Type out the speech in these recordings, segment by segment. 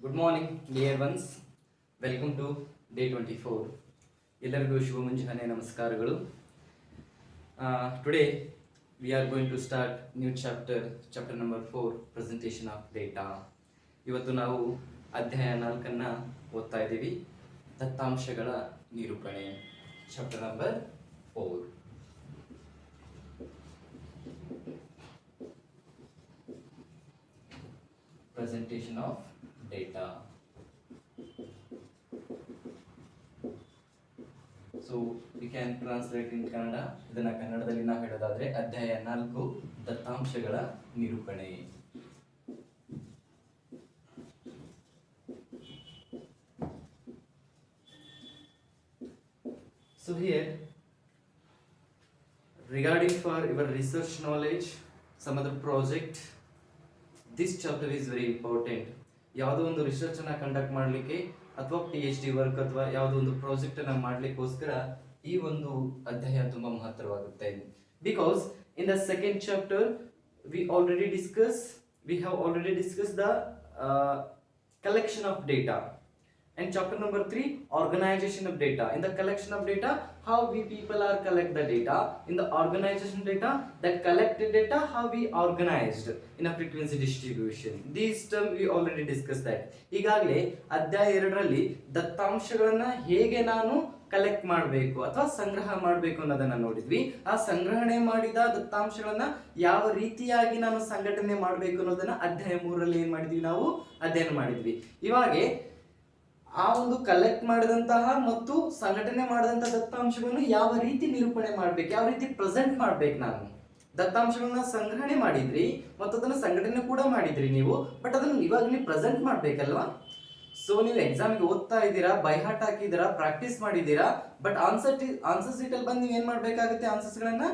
Good morning, dear ones. Welcome to day 24. ಎಲ್ಲರಿಗೂ ಶುಭ ಮುಂಜಾನೆ ನಮಸ್ಕಾರಗಳು. Today we are going to start new chapter number 4, presentation of data. ಇವತ್ತು ನಾವು ಅಧ್ಯಾಯ 4 ಓದ್ತಾ ಇದ್ದೀವಿ. ದತ್ತಾಂಶಗಳ ನಿರೂಪಣೆ, chapter number 4. Presentation of data. So we can translate in Kannada. ಇದನ್ನ ಕನ್ನಡದಲ್ಲಿ ನಾವು ಹೇಳೋದಾದ್ರೆ ಅಧ್ಯಾಯ 4 ದತ್ತಾಂಶಗಳ ನಿರೂಪಣೆ. So here, regarding for your research knowledge, some other project, this chapter is very important. ಯಾವುದೋ ಒಂದು ರಿಸರ್ಚ್ ಅನ್ನ ಕಂಡಕ್ಟ್ ಮಾಡಲಿಕ್ಕೆ ಅಥವಾ PhD ವರ್ಕ್ ಅಥವಾ ಯಾವುದೋ ಒಂದು ಪ್ರಾಜೆಕ್ಟ್ ಅನ್ನ ಮಾಡ್ಲಿಕ್ಕೋಸ್ಕರ ಈ ಒಂದು ಅಧ್ಯಾಯ ತುಂಬಾ ಮಹತ್ತರವಾಗುತ್ತೆ. Because in the second chapter we have already discussed the collection of data, and chapter number 3, organization of data. In the collection of data, how we people are collect the data. In the organization data, that collected data, how we organized in a frequency distribution. These term we already discussed that. ಈಗಾಗಲೇ ಅಧ್ಯಾಯ 2ರಲ್ಲಿ ದತ್ತಾಂಶಗಳನ್ನ ಹೇಗೆ ನಾನು collect ಮಾಡಬೇಕು ಅಥವಾ ಸಂಗ್ರಹ ಮಾಡಬೇಕು ಅನ್ನೋದನ್ನ ನೋಡಿದ್ವಿ. ಆ ಸಂಗ್ರಹಣೆ ಮಾಡಿದ ದತ್ತಾಂಶಗಳನ್ನ ಯಾವ ರೀತಿಯಾಗಿ ನಾನು ಸಂಘಟನೆ ಮಾಡಬೇಕು ಅನ್ನೋದನ್ನ ಅಧ್ಯಾಯ 3ರಲ್ಲಿ ಏನ್ ಮಾಡಿದ್ವಿ, ನಾವು ಅಧ್ಯಯನ ಮಾಡಿದ್ವಿ. ಇವಾಗೆ ಆ ಒಂದು ಕಲೆಕ್ಟ್ ಮಾಡಿದಂತಹ ಮತ್ತು ಸಂಘಟನೆ ಮಾಡಿದಂತಹ ದತ್ತಾಂಶಗಳನ್ನು ಯಾವ ರೀತಿ ನಿರೂಪಣೆ ಮಾಡ್ಬೇಕು, ಯಾವ ರೀತಿ ಪ್ರೆಸೆಂಟ್ ಮಾಡ್ಬೇಕು. ನಾನು ದತ್ತಾಂಶಗಳನ್ನ ಸಂಗ್ರಹಣೆ ಮಾಡಿದ್ರಿ ಮತ್ತು ಅದನ್ನ ಸಂಘಟನೆ ಕೂಡ ಮಾಡಿದ್ರಿ ನೀವು, ಬಟ್ ಅದನ್ನ ಇವಾಗ ನೀವು ಪ್ರೆಸೆಂಟ್ ಮಾಡ್ಬೇಕಲ್ವಾ. ಸೊ ನೀವು ಎಕ್ಸಾಮ್ಗೆ ಓದ್ತಾ ಇದ್ದೀರಾ, ಬೈ ಹಾರ್ಟ್ ಹಾಕಿದ್ದೀರಾ, ಪ್ರಾಕ್ಟೀಸ್ ಮಾಡಿದ್ದೀರಾ, ಬಟ್ ಆನ್ಸರ್ ಶೀಟ್ ಅಲ್ಲಿ ಬಂದು ನೀವು ಏನ್ ಮಾಡ್ಬೇಕಾಗುತ್ತೆ, ಆನ್ಸರ್ಸ್ ಗಳನ್ನ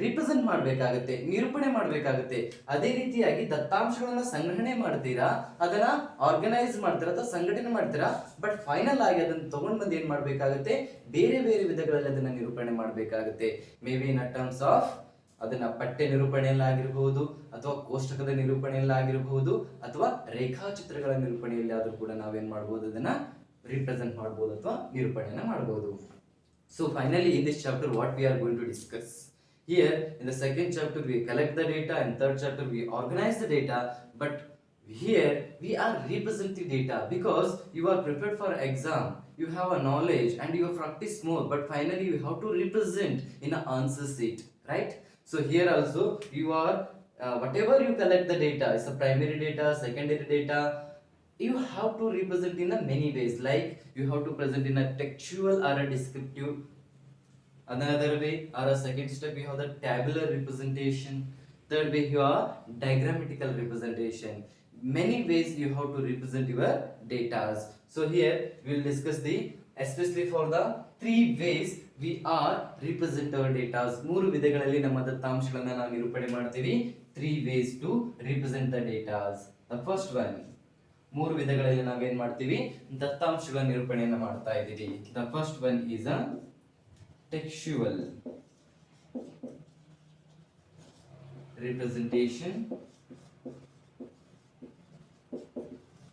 ರಿಪ್ರೆಸೆಂಟ್ ಮಾಡ್ಬೇಕಾಗುತ್ತೆ, ನಿರೂಪಣೆ ಮಾಡ್ಬೇಕಾಗುತ್ತೆ. ಅದೇ ರೀತಿಯಾಗಿ ದತ್ತಾಂಶಗಳನ್ನ ಸಂಗ್ರಹಣೆ ಮಾಡ್ತೀರಾ, ಅದನ್ನ ಆರ್ಗನೈಸ್ ಮಾಡ್ತೀರಾ ಅಥವಾ ಸಂಘಟನೆ ಮಾಡ್ತೀರಾ, ಬಟ್ ಫೈನಲ್ ಆಗಿ ಅದನ್ನ ತಗೊಂಡ್ ಬಂದು ಏನ್ ಮಾಡ್ಬೇಕಾಗುತ್ತೆ, ಬೇರೆ ಬೇರೆ ವಿಧಗಳಲ್ಲಿ ಅದನ್ನ ನಿರೂಪಣೆ ಮಾಡ್ಬೇಕಾಗುತ್ತೆ. May be in terms of ಅದನ್ನ ಪಠ್ಯ ನಿರೂಪಣೆಯಲ್ಲಾಗಿರಬಹುದು, ಅಥವಾ ಕೋಷ್ಟಕದ ನಿರೂಪಣೆಯಲ್ಲಾಗಿರಬಹುದು, ಅಥವಾ ರೇಖಾಚಿತ್ರಗಳ ನಿರೂಪಣೆಯಲ್ಲಿ ಆದ್ರೂ ಕೂಡ ನಾವೇನ್ ಮಾಡ್ಬೋದು, ಅದನ್ನ ರಿಪ್ರೆಸೆಂಟ್ ಮಾಡ್ಬೋದು ಅಥವಾ ನಿರೂಪಣೆಯನ್ನ ಮಾಡ್ಬೋದು. So finally in this chapter what we are going to discuss. Here in the second chapter we collect the data, and third chapter we organize the data, but here we are representing data because you are prepared for exam, you have a knowledge and you have practiced more, but finally you have to represent in an answer sheet, right? So here also you are whatever you collect the data, it's a primary data, secondary data, you have to represent in a many ways. Like you have to present in a textual or a descriptive. Another way or a second step, you have the tabular representation. Third way, you are diagrammatical representation. Many ways you have to represent your data. So here we will discuss especially for the 3 ways we are represent our data. 3 ವಿಧಗಳಲ್ಲಿ ನಮ್ಮ ದತ್ತಾಂಶಗಳನ್ನು ನಾವು ನಿರೂಪಣೆ ಮಾಡ್ತೀವಿ. 3 ways to represent the data. The first one, 3 ವಿಧಗಳಲ್ಲಿ ನಾವೇನ್ ಮಾಡ್ತೀವಿ, ದತ್ತಾಂಶಗಳ ನಿರೂಪಣೆಯನ್ನು ಮಾಡ್ತಾ ಇದ್ದೀವಿ. The first one is a textual representation.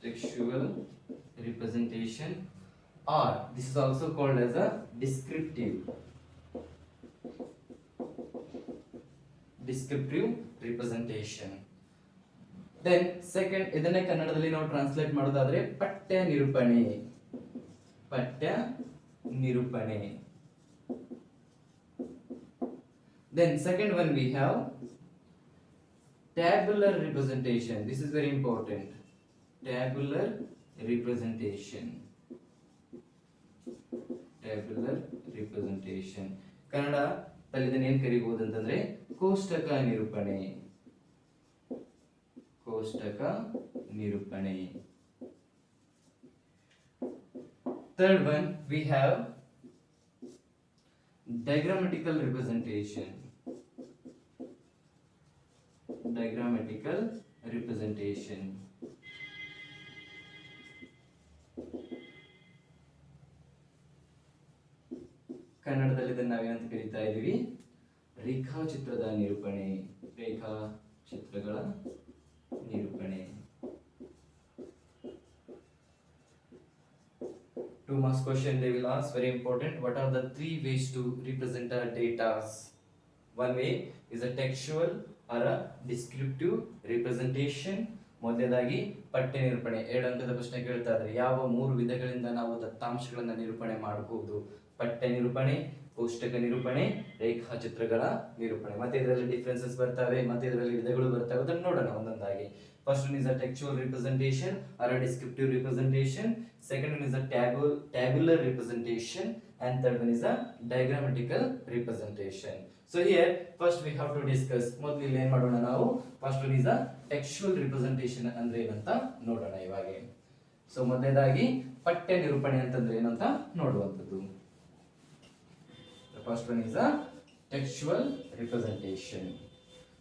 Textual representation, or this is also called as a descriptive representation. Then second, ಇದನ್ನೇ ಕನ್ನಡದಲ್ಲಿ ನಾವು ಟ್ರಾನ್ಸ್ಲೇಟ್ ಮಾಡೋದಾದ್ರೆ ಪಠ್ಯ ನಿರೂಪಣೆ. Then second one we have tabular representation. This is very important. Tabular representation. Kannada ಇದನ್ನ ಏನ್ ಕರಿಬಹುದು ಅಂತಂದ್ರೆ ಕೋಷ್ಟಕ ನಿರೂಪಣೆ. Third one we have diagrammatical representation. ಕನ್ನಡದಲ್ಲಿ ಇದನ್ನ ನಾವೇನಂತ ಕರೀತಾ ಇದೀವಿ, ರೇಖಾಚಿತ್ರಗಳ ನಿರೂಪಣೆ. 2 marks question they will ask, very important. What are the 3 ways to represent our data? One way is a textual or a descriptive representation. ಮೊದಲನೇದಾಗಿ ಪಠ್ಯ ನಿರೂಪಣೆ. 2 ಅಂಕದ ಪ್ರಶ್ನೆ ಕೇಳ್ತಾ ಇದ್ರೆ ಯಾವ 3 ವಿಧಗಳಿಂದ ನಾವು ದತ್ತಾಂಶಗಳನ್ನ ನಿರೂಪಣೆ ಮಾಡಬಹುದು? ಪಠ್ಯ ನಿರೂಪಣೆ, ಕೋಷ್ಟಕ ನಿರೂಪಣೆ, ರೇಖಾಚಿತ್ರಗಳ ನಿರೂಪಣೆ. ಮತ್ತೆ ಇದರಲ್ಲಿ ಡಿಫರೆನ್ಸಸ್ ಬರ್ತವೆ, ಮತ್ತೆ ಇದರಲ್ಲಿ ವಿಧಗಳು ಬರ್ತವೆ, ಅದನ್ನು ನೋಡೋಣ ಒಂದೊಂದಾಗಿ. First one is a textual representation or a descriptive representation. Second one is a tabular representation, and third one is a diagrammatical representation. So here first we have to discuss. ಮೊದಲು ಇಲ್ಲಿ ಏನು ಮಾಡೋಣ ನಾವು? First one is a textual representation ಅಂದ್ರೆ ಏನಂತ ನೋಡೋಣ ಇವಾಗ. So ಮೊದಲನೇದಾಗಿ ಪಠ್ಯ ನಿರೂಪಣೆ ಅಂತಂದ್ರೆ ಏನಂತ ನೋಡುವಂತದ್ದು. The first one is a textual representation.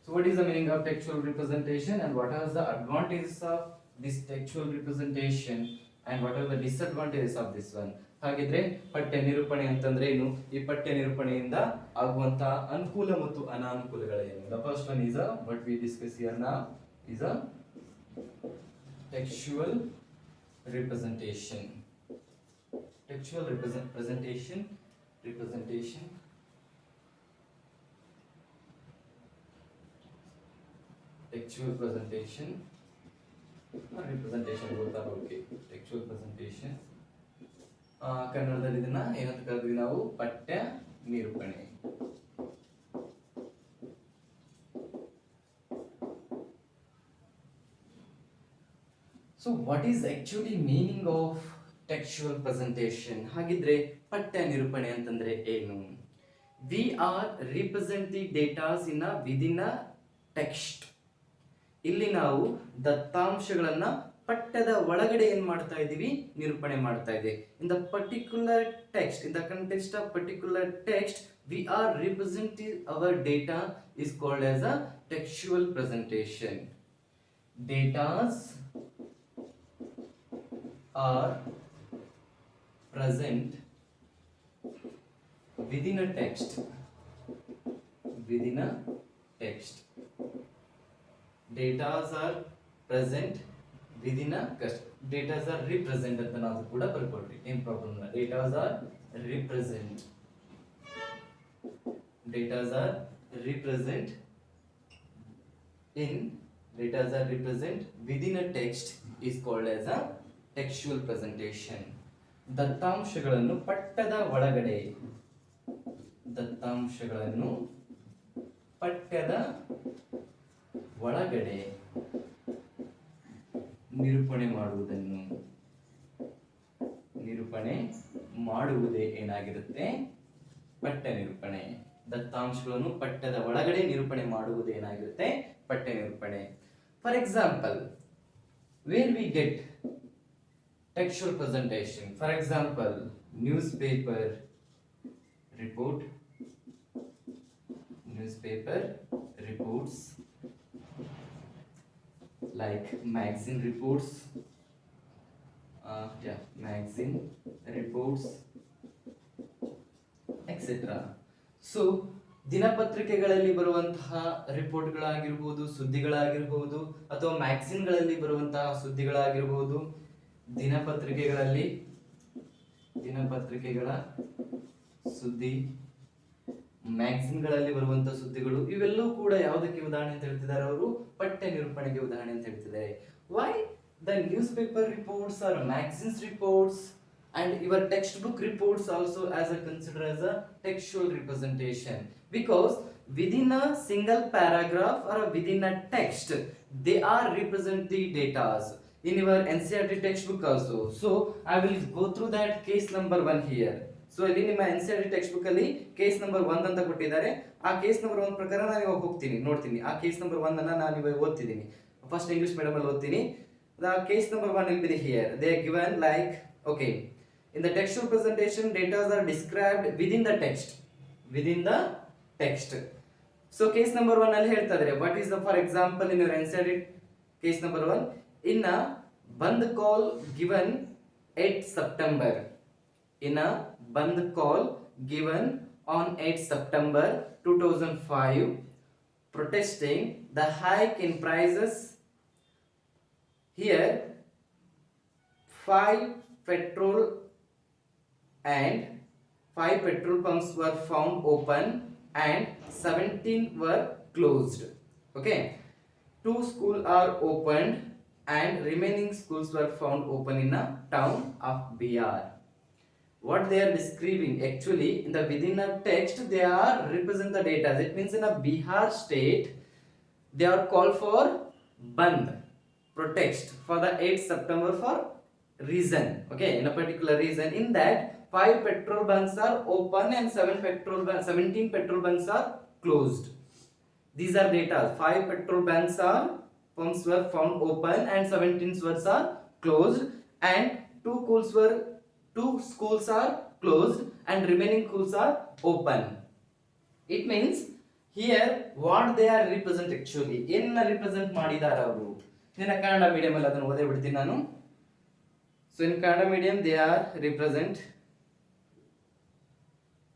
So what is the meaning of textual representation, and what are the advantages of this textual representation, and what are the disadvantages of this one? ಹಾಗಿದ್ರೆ ಪಠ್ಯ ನಿರೂಪಣೆ ಅಂತಂದ್ರೆ ಏನು? ಈ ಪಠ್ಯ ನಿರೂಪಣೆಯಿಂದ ಆಗುವಂತ ಅನುಕೂಲ ಮತ್ತು ಅನಾನುಕೂಲಗಳೇನು? The first one is what we discuss here now is a textual representation. Textual representation. Textual presentation or representation both are okay. Textual presentation ಕನ್ನಡದಲ್ಲಿ ಇದನ್ನ ಏನಂತ ಕರೆದ್ವಿ ನಾವು? ಪಠ್ಯ ನಿರೂಪಣೆ. So what is actually meaning of textual presentation? ಹಾಗಿದ್ರೆ ಪಠ್ಯ ನಿರೂಪಣೆ ಅಂತಂದ್ರೆ ಏನು? We are represent the data within a text. ಇಲ್ಲಿ ನಾವು ದತ್ತಾಂಶಗಳನ್ನ ಪಠ್ಯದ ಒಳಗಡೆ ಏನ್ ಮಾಡ್ತಾ ಇದೀವಿ? ನಿರೂಪಣೆ ಮಾಡ್ತಾ ಇದ್ದೀವಿ. In the particular text, in the context of particular text, we are representing our data is called as a textual presentation. Datas are present within a text. Datas are present within a text. Datas are represent ಅಂತ ನಾವು ಕೂಡ ಬರ್ಕೊಳ್ರಿ, ಏನ್ problem ಇಲ್ಲ. Datas are represent within a text is called as a textual presentation. ದತ್ತಾಂಶಗಳನ್ನು ಪಠ್ಯದ ಒಳಗಡೆ ನಿರೂಪಣೆ ಮಾಡುವುದೇ ಏನಾಗಿರುತ್ತೆ? ಪಠ್ಯ ನಿರೂಪಣೆ. ದತ್ತಾಂಶಗಳನ್ನು ಪಠ್ಯದ ಒಳಗಡೆ ನಿರೂಪಣೆ ಮಾಡುವುದು ಏನಾಗಿರುತ್ತೆ? ಪಠ್ಯ ನಿರೂಪಣೆ. For example, where we get textual presentation? For example, newspaper reports like magazine reports, etc. So ದಿನಪತ್ರಿಕೆಗಳಲ್ಲಿ ಬರುವಂತಹ ರಿಪೋರ್ಟ್ಗಳಾಗಿರ್ಬೋದು, ಸುದ್ದಿಗಳಾಗಿರ್ಬೋದು, ಅಥವಾ ಮ್ಯಾಗಝಿನ್ಗಳಲ್ಲಿ ಬರುವಂತಹ ಸುದ್ದಿಗಳಾಗಿರ್ಬೋದು, ದಿನಪತ್ರಿಕೆಗಳ ಸುದ್ದಿ, ಮ್ಯಾಗಝಿನ್ಗಳಲ್ಲಿ ಬರುವಂತಹ ಸುದ್ದಿಗಳು, ಇವೆಲ್ಲವೂ ಕೂಡ ಯಾವುದಕ್ಕೆ ಉದಾಹರಣೆ ಅಂತ ಹೇಳ್ತಿದ್ದಾರೆ ಅವರು? ಪಠ್ಯ ನಿರೂಪಣೆಗೆ ಉದಾಹರಣೆ ಅಂತ ಹೇಳ್ತಿದ್ದಾರೆ. Why the newspaper reports or magazines reports and your textbook reports also as a considered as a textual representation? Because within a single paragraph or within a text, they are represent the datas in your NCERT textbook also. So I will go through that case number 1 here. So ಇಲ್ಲಿ ನಿಮ್ಮ NCERT textbook ಅಲ್ಲಿ case number 1 ಅಂತ ಕೊಟ್ಟಿದ್ದಾರೆ. ಆ case number 1 ಪ್ರಕಾರ ನಾನು ಇವಾಗ ಹೋಗ್ತೀನಿ, ನೋಡ್ತೀನಿ. ಆ ಕೇಸ್ ನಂಬರ್ 1 ಅನ್ನ ನಾನು ಇವಾಗ ಓದ್ತಿದ್ದೀನಿ. ಫಸ್ಟ್ ಇಂಗ್ಲಿಷ್ ಮೀಡಿಯಂ ಅಲ್ಲಿ ಓದ್ತೀನಿ. The case number 1 will be here. They are given like, okay, in the textual presentation, data are described within the text. So case number 1 ಅಲ್ಲಿ ಹೇಳ್ತಾ ಇದ್ದಾರೆ, what is the, for example, in your NCERT case number 1, in a Bandh call given 8 September. In a Bandh call given on 8 September 2005, protesting the hike in prices. Here 5 petrol and 5 petrol pumps were found open and 17 were closed. Okay, 2 schools are opened and remaining schools were found open in a town of Bihar. What they are describing, actually in the within a text they are represent the data. It means in a Bihar state they are called for Bandh, protest for the 8th September for reason. Okay, in a particular reason, in that 5 petrol bunks are open and 17 petrol bunks are closed. These are data. 5 petrol bunks are pumps were found open and 17 ones are closed, and 2 schools are closed and remaining schools are open. It means here what they are represent, actually ಏನ represent ಮಾಡಿದಾರ ಅವರು. ಇದನ್ನ Kannada medium ಅಲ್ಲಿ ಅದನ್ನ ಓದೇ ಬಿಡ್ತೀನಿ ನಾನು. So in Kannada medium they are represent,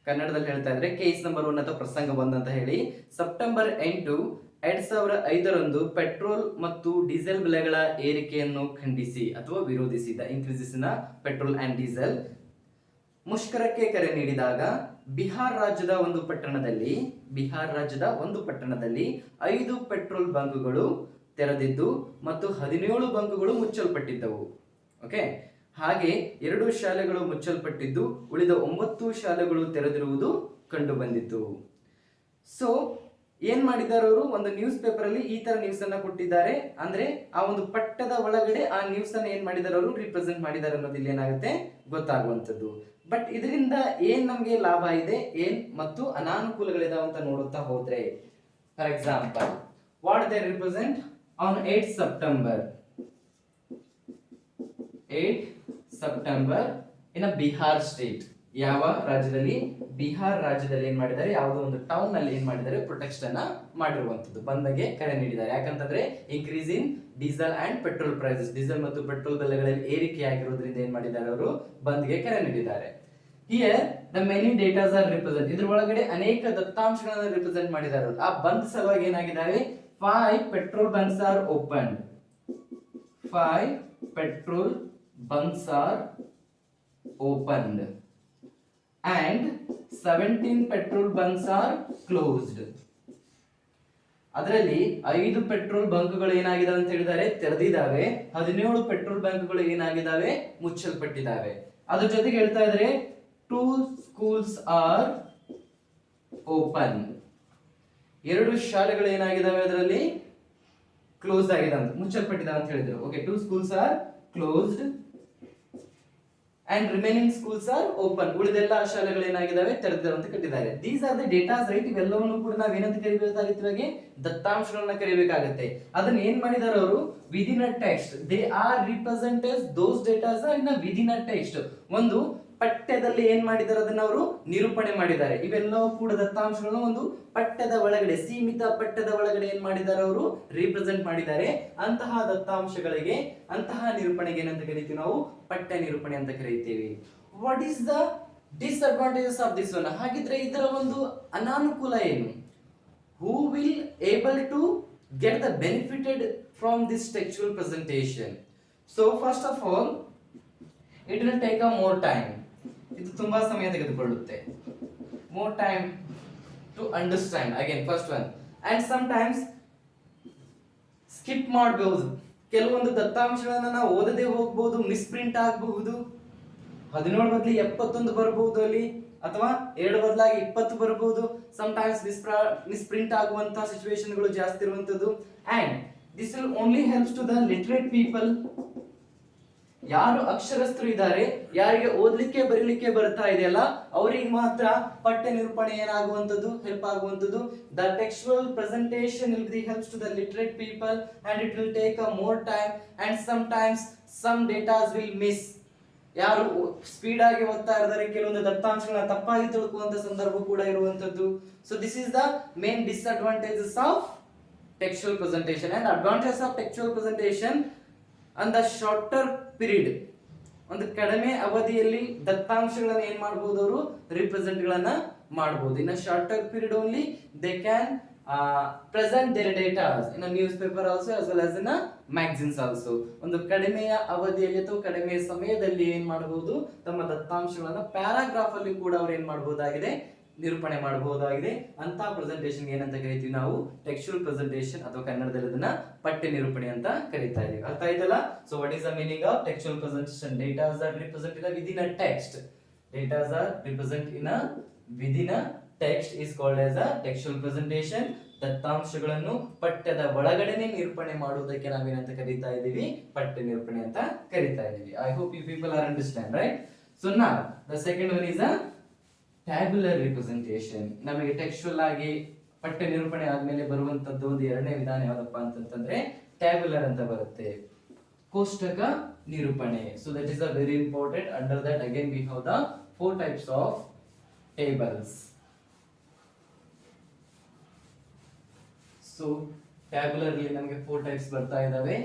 ಕನ್ನಡದಲ್ಲಿ ಹೇಳ್ತಾ ಇದ್ರೆ ಕೇಸ್ ನಂಬರ್ 1 ಅಥವಾ ಪ್ರಸಂಗ 1 ಅಂತ ಹೇಳಿ, ಸೆಪ್ಟೆಂಬರ್ 8, 2005 ಪೆಟ್ರೋಲ್ ಮತ್ತು ಡೀಸೆಲ್ ಬೆಲೆಗಳ ಏರಿಕೆಯನ್ನು ಖಂಡಿಸಿ ಅಥವಾ ವಿರೋಧಿಸಿ, the increases in petrol and diesel, ಮುಷ್ಕರಕ್ಕೆ ಕರೆ ನೀಡಿದಾಗ ಬಿಹಾರ್ ರಾಜ್ಯದ ಒಂದು ಪಟ್ಟಣದಲ್ಲಿ 5 ಪೆಟ್ರೋಲ್ ಬಂಕ್ಗಳು ತೆರೆದಿದ್ದು ಮತ್ತು 17 ಬಂಕ್ಗಳು ಮುಚ್ಚಲ್ಪಟ್ಟಿದ್ದವು. ಓಕೆ, ಹಾಗೆ 2 ಶಾಲೆಗಳು ಮುಚ್ಚಲ್ಪಟ್ಟಿದ್ದು ಉಳಿದ 9 ಶಾಲೆಗಳು ತೆರೆದಿರುವುದು ಕಂಡು ಬಂದಿತ್ತು. ಸೊ ಏನ್ ಮಾಡಿದ್ದಾರೆ ಅವರು, ಒಂದು ನ್ಯೂಸ್ ಪೇಪರ್ ಅಲ್ಲಿ ಈ ತರ ನ್ಯೂಸ್ ಅನ್ನ ಕೊಟ್ಟಿದ್ದಾರೆ, ಅಂದ್ರೆ ಆ ಒಂದು ಪಟ್ಟದ ಒಳಗಡೆ ಆ ನ್ಯೂಸ್ ಅನ್ನ ಏನ್ ಮಾಡಿದ್ದಾರೆ ಅವರು ರಿಪ್ರೆಸೆಂಟ್ ಮಾಡಿದ್ದಾರೆ ಅನ್ನೋದು ಇಲ್ಲಿ ಏನಾಗುತ್ತೆ ಗೊತ್ತಾಗುವಂತದ್ದು. ಬಟ್ ಇದರಿಂದ ಏನ್ ನಮ್ಗೆ ಲಾಭ ಇದೆ, ಏನ್ ಮತ್ತು ಅನಾನುಕೂಲಗಳಿದಾವ ಅಂತ ನೋಡುತ್ತಾ ಹೋದ್ರೆ, for example what they represent on 8 September in a Bihar state. ಯಾವ ರಾಜ್ಯದಲ್ಲಿ? ಬಿಹಾರ್ ರಾಜ್ಯದಲ್ಲಿ ಏನ್ ಮಾಡಿದ್ದಾರೆ, ಯಾವುದೋ ಒಂದು ಟೌನ್ ನಲ್ಲಿ ಏನ್ ಮಾಡಿದ್ದಾರೆ, ಪ್ರೊಟೆಸ್ಟ್ ಅನ್ನ ಮಾಡಿರುವಂತದ್ದು, ಬಂದ್ಗೆ ಕರೆ ನೀಡಿದ್ದಾರೆ. ಯಾಕಂತಂದ್ರೆ increase in diesel and petrol prices, diesel ಮತ್ತು ಪೆಟ್ರೋಲ್ ಬೆಲೆಗಳಲ್ಲಿ ಏರಿಕೆ ಆಗಿರೋದ್ರಿಂದ ಏನ್ ಮಾಡಿದ್ದಾರೆ ಅವರು, ಬಂದ್ಗೆ ಕರೆ ನೀಡಿದ್ದಾರೆ. Here the many datas are represent, ಇದ್ರ ಒಳಗಡೆ ಅನೇಕ ದತ್ತಾಂಶಗಳನ್ನ ರಿಪ್ರೆಸೆಂಟ್ ಮಾಡಿದ್ದಾರೆ. ಆ ಬಂದ್ ಸಲುವಾಗಿ ಏನಾಗಿದ್ದಾವೆ, 5 petrol bunks are opened, 5 petrol bunks are opened and 17 petrol bunks are closed. ಅದರಲ್ಲಿ 5 ಪೆಟ್ರೋಲ್ ಬಂಕ್ಗಳು ಏನಾಗಿದಾವೆ ಅಂತ ಹೇಳಿದ್ದಾರೆ, ತೆರೆದಿದ್ದಾವೆ. 17 ಪೆಟ್ರೋಲ್ ಬಂಕ್ಗಳು ಏನಾಗಿದ್ದಾವೆ, ಮುಚ್ಚಲ್ಪಟ್ಟಿದ್ದಾವೆ. ಅದ್ರ ಜೊತೆಗೆ ಹೇಳ್ತಾ ಇದ್ರೆ 2 schools are open, 2 ಶಾಲೆಗಳು ಏನಾಗಿದ್ದಾವೆ ಅದರಲ್ಲಿ ಕ್ಲೋಸ್ ಆಗಿದಾವೆ ಅಂತ, ಮುಚ್ಚಲ್ಪಟ್ಟಿದ್ದಾವೆ ಅಂತ ಹೇಳಿದ್ರು. Okay, 2 schools are closed and remaining schools are open, ಉಳಿದೆಲ್ಲ ಶಾಲೆಗಳು ಏನಾಗಿದ್ದಾವೆ ತೆರೆದಿದ್ದಾವೆ ಅಂತ ಕಟ್ಟಿದ್ದಾರೆ. These are the data, right? ಇವೆಲ್ಲವನ್ನು ಕೂಡ ನಾವು ಏನಂತ ಕರಿಬೇಕಾಗಿತ್ತು, ದತ್ತಾಂಶಗಳನ್ನ ಕರಿಬೇಕಾಗುತ್ತೆ. ಅದನ್ನ ಏನ್ ಮಾಡಿದಾರೆ ಅವರು, within a text they are represented those data in a within a text, ಒಂದು ಪಠ್ಯದಲ್ಲಿ ಏನ್ ಮಾಡಿದ್ದಾರೆ ಅದನ್ನ ಅವರು ನಿರೂಪಣೆ ಮಾಡಿದ್ದಾರೆ. ಇವೆಲ್ಲವೂ ಕೂಡ ದತ್ತಾಂಶಗಳನ್ನು ಒಂದು ಪಠ್ಯದ ಒಳಗಡೆ, ಸೀಮಿತ ಪಠ್ಯದ ಒಳಗಡೆ ಏನ್ ಮಾಡಿದ್ದಾರೆ ಅವರು ರಿಪ್ರೆಸೆಂಟ್ ಮಾಡಿದ್ದಾರೆ. ಅಂತಹ ದತ್ತಾಂಶಗಳಿಗೆ, ಅಂತಹ ನಿರೂಪಣೆಗೆ ಏನಂತ ಕರಿತೀವಿ ನಾವು, ಪಠ್ಯ ನಿರೂಪಣೆ ಅಂತ ಕರೀತೀವಿ. What is the disadvantages of this one? ಹಾಗಿದ್ರೆ ಇದರ ಒಂದು ಅನಾನುಕೂಲ ಏನು? Who will able to get the benefited from this textual presentation? So first of all it will take a more time, ಇದು ತುಂಬಾ ಸಮಯ ತೆಗೆದುಕೊಳ್ಳುತ್ತೆ. more time to understand again first one, and sometimes skip ಮಾಡಬಹುದು. ಕೆಲವೊಂದು ದತ್ತಾಂಶಗಳನ್ನ ನಾವು ಓದದೇ ಹೋಗಬಹುದು, misprint ಆಗಬಹುದು. 17 ಬದಲಿ 71 ಬರಬಹುದು ಅಲ್ಲಿ, ಅಥವಾ 2 ಬದಲಾಗಿ 20 ಬರಬಹುದು. sometimes ಮಿಸ್ಪ್ರಿಂಟ್ ಆಗುವಂತ ಸಿಚುವೇಶನ್ಗಳು ಜಾಸ್ತಿ ಇರುವಂತದ್ದು. and this will only helps to the literate people, ಯಾರು ಅಕ್ಷರಸ್ಥರು ಇದ್ದಾರೆ, ಯಾರಿಗೆ ಓದ್ಲಿಕ್ಕೆ ಬರೀಲಿಕ್ಕೆ ಬರ್ತಾ ಇದೆಯಲ್ಲ ಅವರಿಗೆ ಮಾತ್ರ ಪಠ್ಯ ನಿರೂಪಣೆ ಏನಾಗುವಂತದ್ದು, ಹೆಲ್ಪ್ ಆಗುವಂತದ್ದು. The textual presentation will be helps to the literate people and it will take a more time and sometimes some data will miss. ಯಾರು ಸ್ಪೀಡ್ ಆಗಿ ಓದ್ತಾ ಇದ್ದಾರೆ ಕೆಲವೊಂದು ದತ್ತಾಂಶಗಳನ್ನ ತಪ್ಪಾಗಿ ತಿಳ್ಕೊಳ್ಳುವಂತ ಸಂದರ್ಭ ಕೂಡ ಇರುವಂತದ್ದು. So this is the main disadvantages of textual presentation. and advantages of textual presentation and the shorter period, ಒಂದು ಕಡಿಮೆ ಅವಧಿಯಲ್ಲಿ ದತ್ತಾಂಶಗಳನ್ನು ಏನ್ ಮಾಡಬಹುದು ಅವರು, ರಿಪ್ರೆಸೆಂಟ್ ಗಳನ್ನ ಮಾಡಬಹುದು. In a shorter period only they can present their data in a newspaper also as well as in a magazines also. ಒಂದು ಕಡಿಮೆಯ ಅವಧಿಯಲ್ಲಿ ಅಥವಾ ಕಡಿಮೆ ಸಮಯದಲ್ಲಿ ಏನ್ ಮಾಡಬಹುದು, ತಮ್ಮ ದತ್ತಾಂಶಗಳನ್ನ ಪ್ಯಾರಾಗ್ರಾಫ್ ಅಲ್ಲಿ ಕೂಡ ಅವ್ರು ಏನ್ ಮಾಡಬಹುದಾಗಿದೆ, ನಿರೂಪಣೆ ಮಾಡಬಹುದಾಗಿದೆ. ಅಂತ ಪ್ರೆಸೆಂಟೇಷನ್ ಏನಂತ ಕರಿತೀವಿ ನಾವು, ಟೆಕ್ಸ್ಚುಯಲ್ ಪ್ರೆಸೆಂಟೇಷನ್ ಅಥವಾ ಕನ್ನಡದಲ್ಲಿ ಅದನ್ನ ಪಠ್ಯ ನಿರೂಪಣೆ ಅಂತ ಕರೀತಾ ಇದೀವಿ. ಅರ್ಥ ಆಯ್ತಲ್ಲ? So what is the meaning of textual presentation? Datas are represent in within a text. Datas are represent in a within a text is called as a textual presentation. ದತ್ತಾಂಶಗಳನ್ನು ಪಠ್ಯದ ಒಳಗಡೆನೆ ನಿರೂಪಣೆ ಮಾಡುವುದಕ್ಕೆ ನಾವೇನಂತ ಕರೀತಾ ಇದೀವಿ, ಪಠ್ಯ ನಿರೂಪಣೆ ಅಂತ ಕರೀತಾ ಇದೀವಿ. I hope you people are understand, right? So now the second one is a tabular representation. ನಮಗೆ ಟೆಕ್ಸ್ಚುಯಲ್ ಆಗಿ ಪಠ್ಯ ನಿರೂಪಣೆ ಆದ್ಮೇಲೆ ಬರುವಂತದ್ದು ಒಂದು ಎರಡನೇ ವಿಧಾನ ಯಾವ್ದಪ್ಪ ಅಂತಂದ್ರೆ ಟ್ಯಾಬ್ಯುಲರ್ ಅಂತ ಬರುತ್ತೆ, ಕೋಷ್ಟಕ ನಿರೂಪಣೆ. So that is a very important. Under that again we have the four types of tables. So tabular ಅಲ್ಲಿ ನಮಗೆ four types ಬರ್ತಾ ಇದಾವೆ.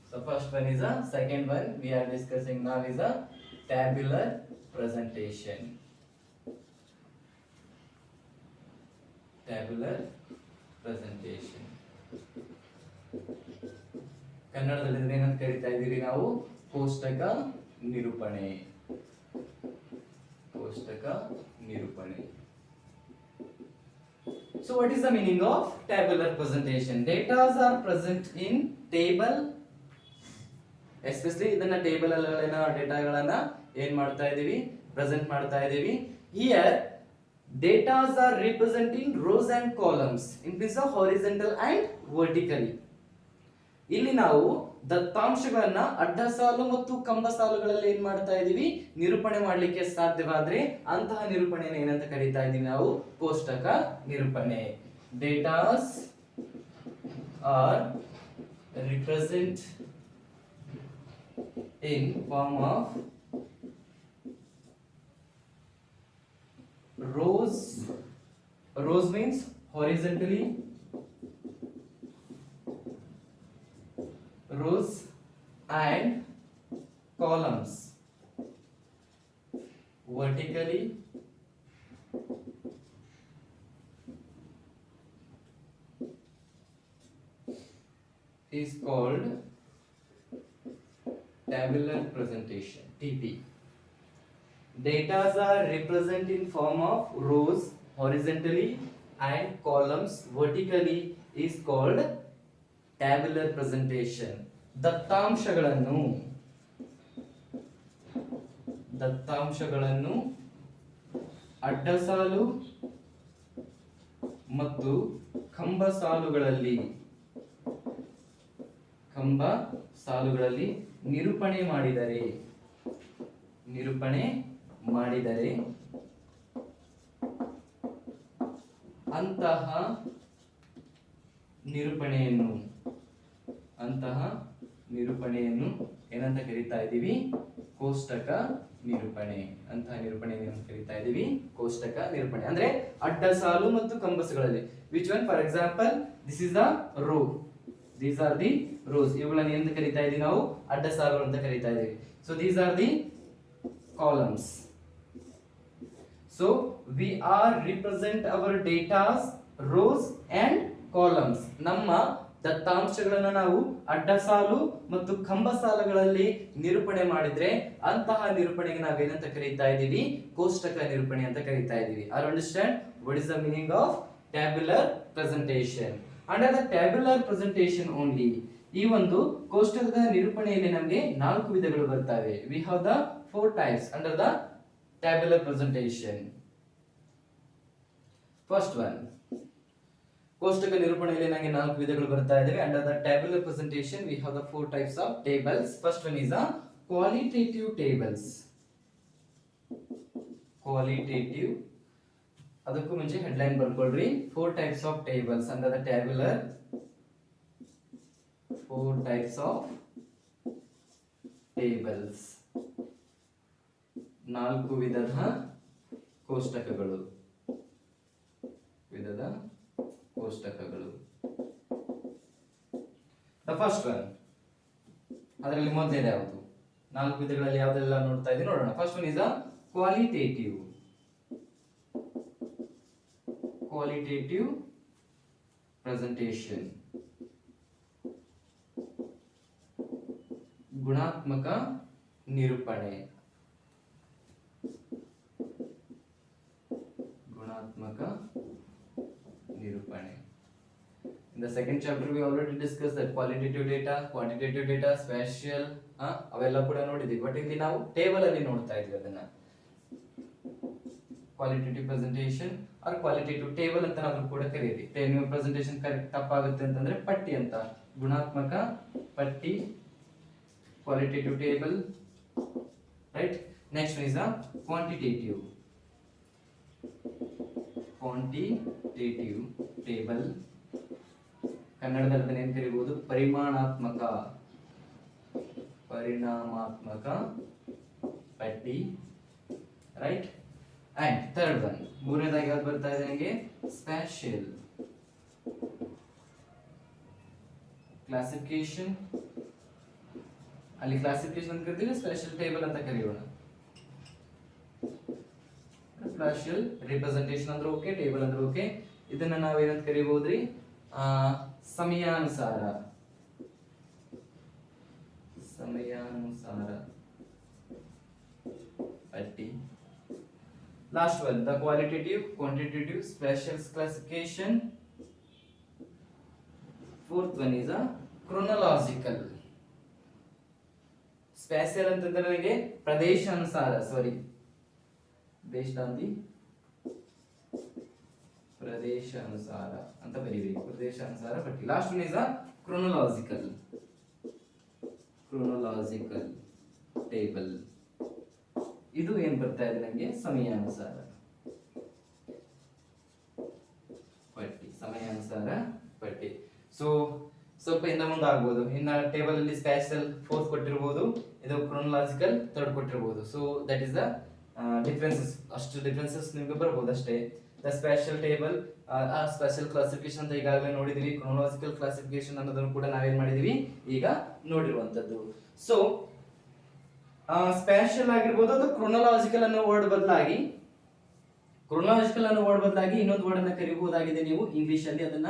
So first one is a, second one we are discussing now is a tabular presentation. Tabular presentation. ಕನ್ನಡದಲ್ಲಿ ಏನಂತ ಕರೀತಾ ಇದೀವಿ ನಾವು, ಕೋಷ್ಟಕ ನಿರೂಪಣೆ. ಕೋಷ್ಟಕ ನಿರೂಪಣೆ. So what is the meaning of tabular presentation? Data are present in table, especially ಇದನ್ನ ಟೇಬಲ್ ಅಲ್ಲಿನ ಡೇಟಾಗಳನ್ನ ಏನ್ ಮಾಡ್ತಾ ಇದೀವಿ, ಪ್ರೆಸೆಂಟ್ ಮಾಡ್ತಾ ಇದೀವಿ. Here data are representing rows and columns in place of horizontal and vertically. ಇಲ್ಲಿ ನಾವು ದತ್ತಾಂಶಗಳನ್ನ ಅಡ್ಡ ಸಾಲು ಮತ್ತು ಕಂಬ ಸಾಲುಗಳಲ್ಲಿ ಏನ್ ಮಾಡ್ತಾ ಇದೀವಿ, ನಿರೂಪಣೆ ಮಾಡ್ಲಿಕ್ಕೆ ಸಾಧ್ಯವಾದ್ರೆ ಅಂತಹ ನಿರೂಪಣೆಯನ್ನು ಏನಂತ ಕರೀತಾ ಇದೀವಿ ನಾವು, ಕೋಷ್ಟಕ ನಿರೂಪಣೆ. Datas are represent in form of rows. Rows means horizontally, rows and columns vertically, is called tabular presentation, TP. Data are represented in form of rows horizontally and columns vertically is called tabular presentation. ದತ್ತಾಂಶಗಳನ್ನು ಅಡ್ಡ ಸಾಲು ಮತ್ತು ಕಂಬ ಸಾಲುಗಳಲ್ಲಿ ನಿರೂಪಣೆ ಮಾಡಿದರೆ ಅಂತಹ ನಿರೂಪಣೆಯನ್ನು ಏನಂತ ಕರೀತಾ ಇದ್ದೀವಿ, ಕೋಷ್ಟಕ ನಿರೂಪಣೆ. ಅಂತಹ ನಿರೂಪಣೆಯನ್ನು ಕರೀತಾ ಇದ್ದೀವಿ ಕೋಷ್ಟಕ ನಿರೂಪಣೆ. ಅಂದ್ರೆ ಅಡ್ಡ ಸಾಲು ಮತ್ತು ಕಂಬಸಗಳಲ್ಲಿ. Which one? For example this is the row, these are the rows. ಇವುಗಳನ್ನು ಏನಂತ ಕರೀತಾ ಇದೀವಿ ನಾವು, ಅಡ್ಡ ಸಾಲು ಅಂತ ಕರೀತಾ ಇದೀವಿ. So these are the columns. So we are represent our data's rows and columns. ನಮ್ಮ ದತ್ತಾಂಶಗಳನ್ನು ನಾವು ಅಡ್ಡ ಸಾಲು ಮತ್ತು ಕಂಬ ಸಾಲುಗಳಲ್ಲಿ ನಿರೂಪಣೆ ಮಾಡಿದ್ರೆ ಅಂತಹ ನಿರೂಪಣೆಗೆ ನಾವೇನಂತ ಕರೀತಾ ಇದೀವಿ, ಕೋಷ್ಟಕ ನಿರೂಪಣೆ ಅಂತ ಕರೀತಾ ಇದೀವಿ. Are you understand what is the meaning of tabular presentation? Under the tabular presentation only, ಈ ಒಂದು ಕೋಷ್ಟಕದ ನಿರೂಪಣೆಯಲ್ಲಿ ನಮಗೆ 4 ವಿಧಗಳು ಬರ್ತವೆ. We have the 4 types under the tabular presentation. First one, ಕೋಷ್ಟಕ ನಿರೂಪಣೆಯಲ್ಲಿ ನಮಗೆ 4 ವಿಧಗಳು ಬರ್ತಾ ಇದಾವೆ. Under the tabular presentation we have the 4 types of tables. First one is a qualitative tables. Qualitative, ಅದಕ್ಕೂ ಮುಂಚೆ headline ಬರ್ಕೊಳ್ರಿ. 4 types of tables under the tabular. 4 types of tables. 4 ವಿಧದ ಕೋಷ್ಟಕಗಳು. The first one, ಅದರಲ್ಲಿ ಮೊದಲನೇದು ಯಾವುದು? 4 ವಿಧಗಳಲ್ಲಿ ಯಾವುದೆಲ್ಲ ನೋಡ್ತಾ ಇದ್ದೀವಿ ನೋಡೋಣ. First one is a qualitative presentation. ಗುಣಾತ್ಮಕ ನಿರೂಪಣೆ. ಗುಣಾತ್ಮಕ ನಿರೂಪಣೆ. In the second chapter we already discussed that qualitative data, quantitative data, spatial ಅವೆಲ್ಲ ಕೂಡ ನೋಡಿದ್ವಿ. ಬಟ್ ಇಲ್ಲಿ ನಾವು ಟೇಬಲ್ ಅಲ್ಲಿ ನೋಡ್ತಾ ಇದ್ವಿ ಅದನ್ನ. Qualitative presentation or qualitative table ಅಂತ ನಾವು ಕೂಡ ಕರೀತೀವಿ. ನಿಮ್ಮ ಪ್ರೆಸೆಂಟೇಷನ್ ಕರೆಕ್ಟ್ ತಪ್ಪಾಗುತ್ತೆ ಅಂತಂದ್ರೆ ಪಟ್ಟಿ ಅಂತ. ಗುಣಾತ್ಮಕ ಪಟ್ಟಿ, qualitative table, right. Next is quantitative. Quantitative table, ಕನ್ನಡದಲ್ಲಿ ಅದನ್ನ ಏನ್ ಕರೀಬಹುದು? ಪರಿಮಾಣಾತ್ಮಕ, ಪರಿಣಾಮಾತ್ಮಕ ಪಟ್ಟಿ, ರೈಟ್. ಅಂಡ್ ಥರ್ಡ್ ಒನ್, ಮೂರನೇದಾಗಿ ಯಾವ್ದು ಬರ್ತಾ ಇದೆ ನನಗೆ? ಸ್ಪ್ಯಾಷಿಯಲ್ ಕ್ಲಾಸಿಫಿಕೇಶನ್. ಅಲ್ಲಿ ಕ್ಲಾಸಿಫಿಕೇಶನ್ ಅಂತ ಕರಿತೀವಿ, ಸ್ಪೆಷಲ್ ಟೇಬಲ್ ಅಂತ ಕರೆಯೋಣ. ಸ್ಪ್ಯಾಷಿಯಲ್ ರಿಪ್ರೆಸೆಂಟೇಷನ್ ಅಂದ್ರೆ ಓಕೆ, ಟೇಬಲ್ ಅಂದ್ರೆ ಓಕೆ. ಇದನ್ನ ನಾವೇನಂತ ಕರಿಬಹುದ್ರಿ? ಸಮಯಾನುಸಾರ, ಸಮಯಾನುಸಾರ ಪಟ್ಟಿ. Last one, the qualitative, quantitative, spatial classification. Fourth one is a chronological. Spatial ಅಂತಂದ್ರೆ ನನಗೆ ಪ್ರದೇಶಾನುಸಾರ, ಸಾರಿ, based on the ಪ್ರದೇಶಾನುಸಾರ ಅಂತ ಬರೀಬೇಕು. ಪ್ರದೇಶಾನುಸಾರ ಪಟ್ಟಿ. Last one is a chronological. chronological table. ಇದು ಏನ್ ಬರ್ತಾ ಇದೆ ನನಗೆ? ಸಮಯಾನುಸಾರ ಪಟ್ಟಿ, ಸಮಯಾನುಸಾರ ಪಟ್ಟಿ. ಸೊ ಸ್ವಲ್ಪ ಇಂದ ಮುಂದೆ ಆಗ್ಬೋದು. ಇನ್ನ ಟೇಬಲ್ ಅಲ್ಲಿ ಸ್ಪ್ಯಾಷಿಯಲ್ ಫೋರ್ತ್ ಕೊಟ್ಟಿರಬಹುದು, ಇದು ಕ್ರೋನಲಾಜಿಕಲ್ ಥರ್ಡ್ ಕೊಟ್ಟಿರಬಹುದು. So that is the differences. ಅಷ್ಟು ಡಿಫರೆನ್ಸಸ್ ನಿಮಗೆ ಬರ್ಬೋದು ಅಷ್ಟೇ. ದ ಸ್ಪ್ಯಾಷಿಯಲ್ ಟೇಬಲ್, ಆ ಸ್ಪೆಷಲ್ ಕ್ಲಾಸಿಫಿಕೇಶನ್ ಅಂತ ಈಗಾಗಲೇ ನೋಡಿದ್ವಿ. ಕ್ರೋನಲಾಜಿಕಲ್ ಕ್ಲಾಸಿಫಿಕೇಶನ್ ಅನ್ನೋದನ್ನು ಕೂಡ ನಾವೇನ್ ಮಾಡಿದೀವಿ? ಈಗ ನೋಡಿರುವಂತದ್ದು. ಸೊ ಸ್ಪ್ಯಾಷಿಯಲ್ ಆಗಿರ್ಬೋದು ಅಥವಾ ಕ್ರೋನಲಾಜಿಕಲ್ ಅನ್ನೋ ವರ್ಡ್ ಬದಲಾಗಿ, ಕ್ರೋನಲಾಜಿಕಲ್ ಅನ್ನೋ ವರ್ಡ್ ಬದಲಾಗಿ ಇನ್ನೊಂದು ವರ್ಡ್ ಅನ್ನ ಕರಿಬಹುದಾಗಿದೆ ನೀವು ಇಂಗ್ಲಿಷ್ ಅಲ್ಲಿ. ಅದನ್ನ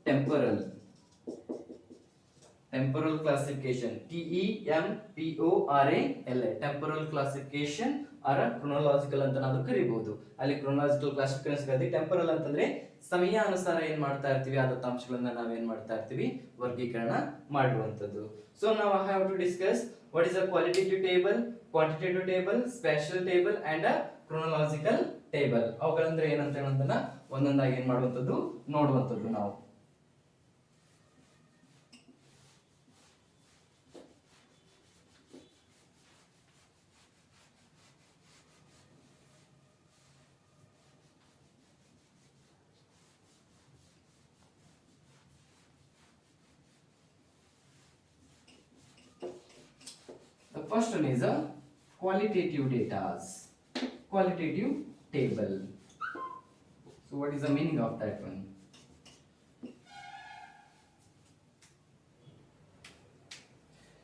temporal, temporal classification, TEMPORAL, temporal classification or chronological ಅಂತ ನಾವು ಕರಿಬಹುದು. ಅಲ್ಲಿ ಕ್ರೋನಲಾಜಿಕಲ್ ಕ್ಲಾಸಿಫಿಕೇಶನ್ ಗಾಗಿ ಟೆಂಪರಲ್ ಅಂತಂದ್ರೆ ಸಮಯಾನುಸಾರ ಏನ್ ಮಾಡ್ತಾ ಇರ್ತೀವಿ, ಆ ದತ್ತಾಂಶಗಳನ್ನ ನಾವೇನ್ ಮಾಡ್ತಾ ಇರ್ತೀವಿ? ವರ್ಗೀಕರಣ ಮಾಡುವಂತದ್ದು. ಸೊ ನಾವು have to discuss what is a qualitative table, quantitative table, spatial table and a chronological table. ಅವುಗಳಂದ್ರೆ ಏನಂತ ಹೇಳೋದನ್ನ ಒಂದೊಂದಾಗಿ ಏನ್ ಮಾಡುವಂತದ್ದು ನೋಡುವಂತದ್ದು ನಾವು. The first one is a qualitative data, qualitative table. So what is the meaning of that one?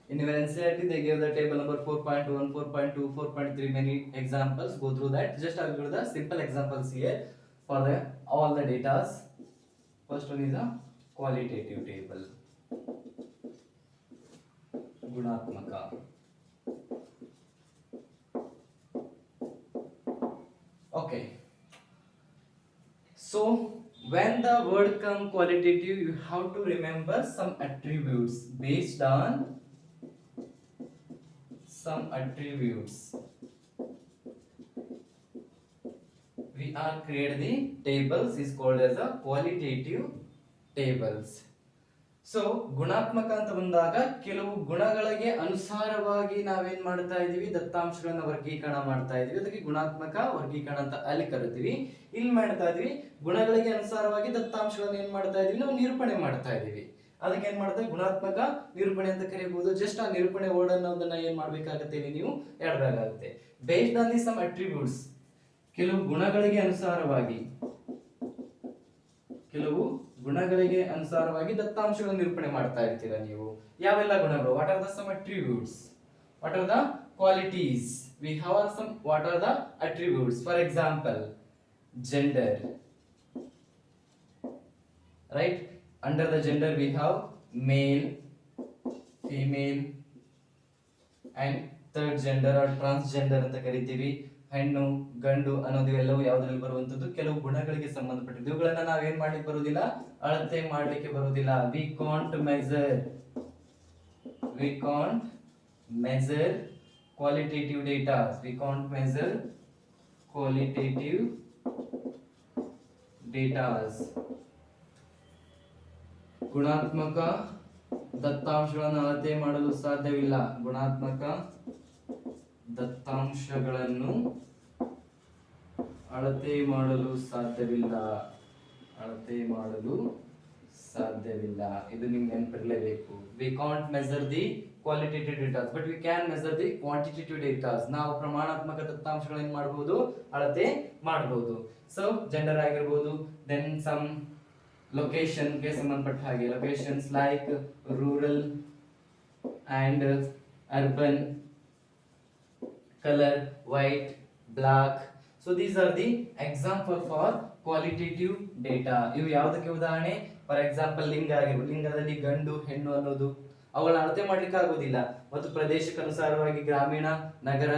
In your NCERT they gave the table number 4.1, 4.2, 4.3, many examples. Go through that. Just I will give the simple examples here for the all the datas. First one is a qualitative table. Gunatmaka. Okay. So when the word come qualitative, you have to remember some attributes. Based on some attributes, we are create the tables is called as a qualitative tables. So ಗುಣಾತ್ಮಕ ಅಂತ ಬಂದಾಗ ಕೆಲವು ಗುಣಗಳಿಗೆ ಅನುಸಾರವಾಗಿ ನಾವೇನ್ ಮಾಡ್ತಾ ಇದೀವಿ? ದತ್ತಾಂಶಗಳನ್ನ ವರ್ಗೀಕರಣ ಮಾಡ್ತಾ ಇದೀವಿ. ಅದಕ್ಕೆ ಗುಣಾತ್ಮಕ ವರ್ಗೀಕರಣ ಅಂತ ಅಲ್ಲಿ ಕರಿತೀವಿ. ಇಲ್ಲಿ ಮಾಡ್ತಾ ಇದೀವಿ ಗುಣಗಳಿಗೆ ಅನುಸಾರವಾಗಿ ದತ್ತಾಂಶಗಳನ್ನ ಏನ್ ಮಾಡ್ತಾ ಇದೀವಿ? ನಾವು ನಿರೂಪಣೆ ಮಾಡ್ತಾ ಇದೀವಿ. ಅದಕ್ಕೆ ಏನ್ ಮಾಡ್ತಾ ಗುಣಾತ್ಮಕ ನಿರೂಪಣೆ ಅಂತ ಕರೀಬಹುದು. ಜಸ್ಟ್ ಆ ನಿರೂಪಣೆ ವರ್ಡ್ ಅನ್ನೋದನ್ನ ಏನ್ ಮಾಡ್ಬೇಕಾಗತ್ತೆ? ಇಲ್ಲಿ ನೀವು ಎಡಬೇಕಾಗುತ್ತೆ. Based on the some attributes, ಕೆಲವು ಗುಣಗಳಿಗೆ ಅನುಸಾರವಾಗಿ, ಕೆಲವು ಗುಣಗಳಿಗೆ ಅನುಸಾರವಾಗಿ ದತ್ತಾಂಶಗಳನ್ನು ನಿರೂಪಣೆ ಮಾಡ್ತಾ ಇರ್ತೀರಾ ನೀವು. ಯಾವೆಲ್ಲ ಗುಣಗಳು? What are the some attributes? What are the qualities? We have some what are the attributes? For example gender, right? Under the gender we have male, female, and third gender or transgender ಅಂತ ಕರಿತೀವಿ. ಹೆಣ್ಣು ಗಂಡು ಅನ್ನೋದು ಎಲ್ಲವೂ ಯಾವ್ದ್ರಲ್ಲಿ ಬರುವಂತದ್ದು ಕೆಲವು ಗುಣಗಳಿಗೆ ಸಂಬಂಧಪಟ್ಟಿದ್ದು. ಇವುಗಳನ್ನ ನಾವೇನ್ ಮಾಡ್ಲಿಕ್ಕೆ ಬರುವುದಿಲ್ಲ, ಅಳತೆ ಮಾಡ್ಲಿಕ್ಕೆ ಬರುವುದಿಲ್ಲ. V can't measure qualitative data. We can't measure qualitative data. ಗುಣಾತ್ಮಕ ದತ್ತಾಂಶಗಳನ್ನು ಅಳತೆ ಮಾಡಲು ಸಾಧ್ಯವಿಲ್ಲ. ಗುಣಾತ್ಮಕ ದತ್ತಾಂಶಗಳನ್ನು ಅಳತೆ ಮಾಡಲು ಸಾಧ್ಯವಿಲ್ಲ. ಇದು ನಿಮ್ಗೆ ನೆನಪಿರಲೇಬೇಕು. We can't measure the qualitative datas but we can measure the quantitative datas. ನಾವು ಪ್ರಮಾಣಾತ್ಮಕ ದತ್ತಾಂಶಗಳನ್ನು ಮಾಡಬಹುದು, ಅಳತೆ ಮಾಡಬಹುದು. ಸೊ ಜೆಂಡರ್ ಆಗಿರಬಹುದು, ದೆನ್ ಸಮ್ ಲೊಕೇಶನ್ ಗೆ ಸಂಬಂಧಪಟ್ಟ ಹಾಗೆ locations like rural and urban, colour white, black. So these are the example for qualitative data. ಇವು ಯಾವುದಕ್ಕೆ ಉದಾಹರಣೆ? ಫಾರ್ ಎಕ್ಸಾಂಪಲ್ ಲಿಂಗ ಆಗಿರ್ಬೋದು. ಲಿಂಗದಲ್ಲಿ ಗಂಡು ಹೆಣ್ಣು ಅನ್ನೋದು ಅವುಗಳನ್ನ ಅಳತೆ ಮಾಡ್ಲಿಕ್ಕೆ ಆಗೋದಿಲ್ಲ. ಮತ್ತು ಪ್ರದೇಶಕ್ಕೆ ಅನುಸಾರವಾಗಿ ಗ್ರಾಮೀಣ, ನಗರ.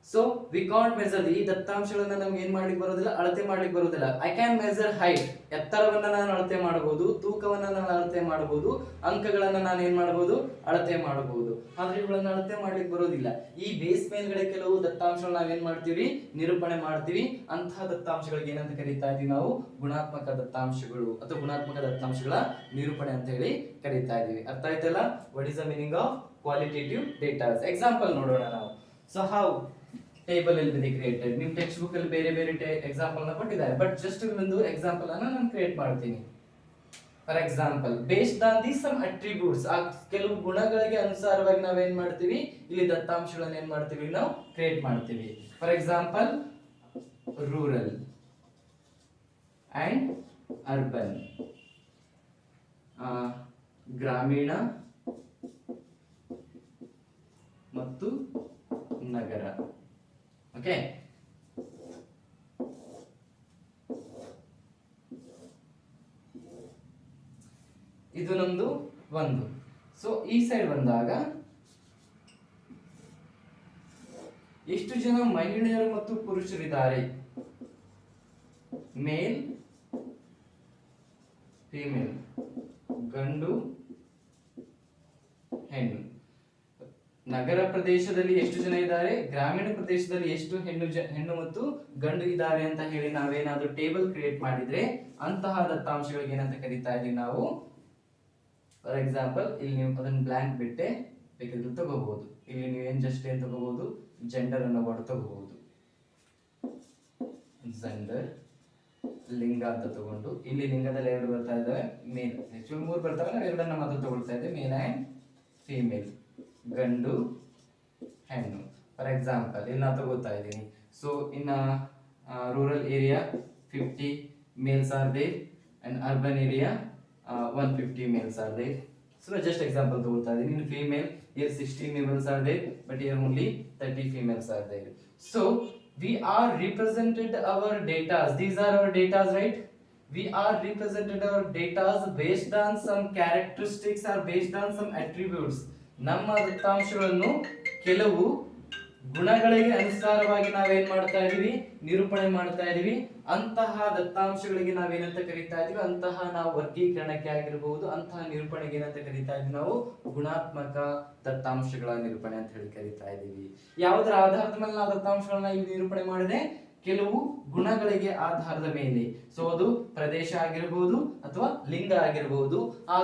So we can't measure. ಈ ದತ್ತಾಂಶಗಳನ್ನ ನಮ್ಗೆ ಏನ್ ಮಾಡ್ಲಿಕ್ಕೆ ಬರೋದಿಲ್ಲ, ಅಳತೆ ಮಾಡ್ಲಿಕ್ಕೆ ಬರೋದಿಲ್ಲ. I can measure height. ಎತ್ತರವನ್ನ ನಾನು ಅಳತೆ ಮಾಡಬಹುದು, ತೂಕವನ್ನ ನಾನು ಅಳತೆ ಮಾಡಬಹುದು, ಅಂಕಗಳನ್ನ ನಾನು ಏನ್ ಮಾಡಬಹುದು, ಅಳತೆ ಮಾಡಬಹುದು. ಆದ್ರೆ ಇವುಗಳನ್ನ ಅಳತೆ ಮಾಡ್ಲಿಕ್ಕೆ ಬರೋದಿಲ್ಲ. ಈ ಬೇಸ್ ಮೇಲ್ಗಡೆ ಕೆಲವು ದತ್ತಾಂಶಗಳನ್ನ ನಾವೇನ್ ಮಾಡ್ತೀವಿ, ನಿರೂಪಣೆ ಮಾಡ್ತೀವಿ. ಅಂತಹ ದತ್ತಾಂಶಗಳಿಗೆ ಏನಂತ ಕರೀತಾ ಇದೀವಿ ನಾವು? ಗುಣಾತ್ಮಕ ದತ್ತಾಂಶಗಳು ಅಥವಾ ಗುಣಾತ್ಮಕ ದತ್ತಾಂಶಗಳ ನಿರೂಪಣೆ ಅಂತ ಹೇಳಿ ಕರೀತಾ ಇದೀವಿ. ಅರ್ಥ ಆಯ್ತಲ್ಲ? What is the meaning of qualitative datas? Example ನೋಡೋಣ ನಾವು. So how table will be created. ನಿಮ್ಮ ಟೆಕ್ಸ್ಟ್ ಬುಕ್ ಅಲ್ಲಿ ಬೇರೆ ಬೇರೆ ಎಕ್ಸಾಂಪಲ್ ನ ಕೊಟ್ಟಿದ್ದಾರೆ, ಬಟ್ ಜಸ್ಟ್ ಒಂದು ಎಕ್ಸಾಂಪಲ್ ಅನ್ನ ನಾನು ಕ್ರಿಯೇಟ್ ಮಾಡ್ತೀನಿ. For example based on the some attributes, ಆ ಕೆಲವು ಗುಣಗಳಿಗೆ ಅನುಸಾರವಾಗಿ ನಾವೇನ್ ಮಾಡ್ತೀವಿ, ಇಲ್ಲಿ ದತ್ತಾಂಶಗಳನ್ನ ಏನ್ ಮಾಡ್ತೀವಿ, ನಾವು ಕ್ರಿಯೇಟ್ ಮಾಡ್ತೀವಿ. For example rural and urban, ಗ್ರಾಮೀಣ ಮತ್ತು ನಗರ. ಓಕೆ, ಇದು ನಮ್ದು ಒಂದು. ಸೊ ಈ ಸೈಡ್ ಬಂದಾಗ ಎಷ್ಟು ಜನ ಮಹಿಳೆಯರು ಮತ್ತು ಪುರುಷರಿದ್ದಾರೆ? ಮೇಲ್ ಫಿಮೇಲ್, ಗಂಡು ಹೆಣ್ಣು. ನಗರ ಪ್ರದೇಶದಲ್ಲಿ ಎಷ್ಟು ಜನ ಇದ್ದಾರೆ, ಗ್ರಾಮೀಣ ಪ್ರದೇಶದಲ್ಲಿ ಎಷ್ಟು ಹೆಣ್ಣು ಮತ್ತು ಗಂಡು ಇದ್ದಾರೆ ಅಂತ ಹೇಳಿ ನಾವೇನಾದ್ರೂ ಟೇಬಲ್ ಕ್ರಿಯೇಟ್ ಮಾಡಿದ್ರೆ ಅಂತಹ ದತ್ತಾಂಶಗಳಿಗೆ ಏನಂತ ಕರೀತಾ ಇದೀವಿ ನಾವು? ಫಾರ್ ಎಕ್ಸಾಂಪಲ್ ಇಲ್ಲಿ ನೀವು ಅದನ್ನ ಬ್ಲಾಂಕ್ ಬಿಟ್ಟೆ ಬೇಕಿದ್ರೆ ತಗೋಬಹುದು. ಇಲ್ಲಿ ನೀವು ಏನ್ ಜಸ್ಟ್ ಏನ್ ತಗೋಬಹುದು, ಜೆಂಡರ್ ಅನ್ನೋ ವರ್ಡ್ ತಗೋಬಹುದು. ಜೆಂಡರ್, ಲಿಂಗ ಅಂತ ತಗೊಂಡು ಇಲ್ಲಿ ಲಿಂಗದಲ್ಲಿ ಎರಡು ಬರ್ತಾ ಇದಾವೆ, ಮೇಲ್. ಆಕ್ಚುಲಿ ಮೂರು ಬರ್ತಾವೆ, ನಾವು ಎರಡನ್ನ ಮಾತ್ರ ತಗೊಳ್ತಾ ಇದ್ದೇವೆ, ಮೇಲ್ ಅಂಡ್ ಫಿಮೇಲ್, ಗಂಡು ಹೆಣ್ಣು. ಫಾರ್ ಎಕ್ಸಾಂಪಲ್ ಇಲ್ಲಿ ನಾವು ತಗೋತಾ ಇದ್ದೀನಿ. So in rural area 50 males are there and urban area 150 males are there. So just example ತಗೊಳ್ತಾ ಇದ್ದೀನಿ. In female here 60 males are there, but here only 30 females are there. So we are represented our datas. These are our datas, right? We are represented our datas based on some characteristics or based on some attributes. ನಮ್ಮ ದತ್ತಾಂಶಗಳನ್ನು ಕೆಲವು ಗುಣಗಳಿಗೆ ಅನುಸಾರವಾಗಿ ನಾವೇನ್ ಮಾಡ್ತಾ ಇದೀವಿ, ನಿರೂಪಣೆ ಮಾಡ್ತಾ ಇದೀವಿ. ಅಂತಹ ದತ್ತಾಂಶಗಳಿಗೆ ನಾವೇನಂತ ಕರೀತಾ ಇದೀವಿ, ಅಂತಹ ನಾವು ವರ್ಗೀಕರಣಕ್ಕೆ ಆಗಿರಬಹುದು, ಅಂತಹ ನಿರೂಪಣೆಗೆ ಏನಂತ ಕರೀತಾ ಇದೀವಿ ನಾವು? ಗುಣಾತ್ಮಕ ದತ್ತಾಂಶಗಳ ನಿರೂಪಣೆ ಅಂತ ಹೇಳಿ ಕರೀತಾ ಇದೀವಿ. ಯಾವುದರ ಆಧಾರದ ಮೇಲೆ ನಾವು ದತ್ತಾಂಶಗಳನ್ನ ಇಲ್ಲಿ ನಿರೂಪಣೆ ಮಾಡಿದೆ? ಕೆಲವು ಗುಣಗಳಿಗೆ ಆಧಾರದ ಮೇಲೆ. ಸೊ ಅದು ಪ್ರದೇಶ ಆಗಿರಬಹುದು ಅಥವಾ ಲಿಂಗ ಆಗಿರಬಹುದು. ಆ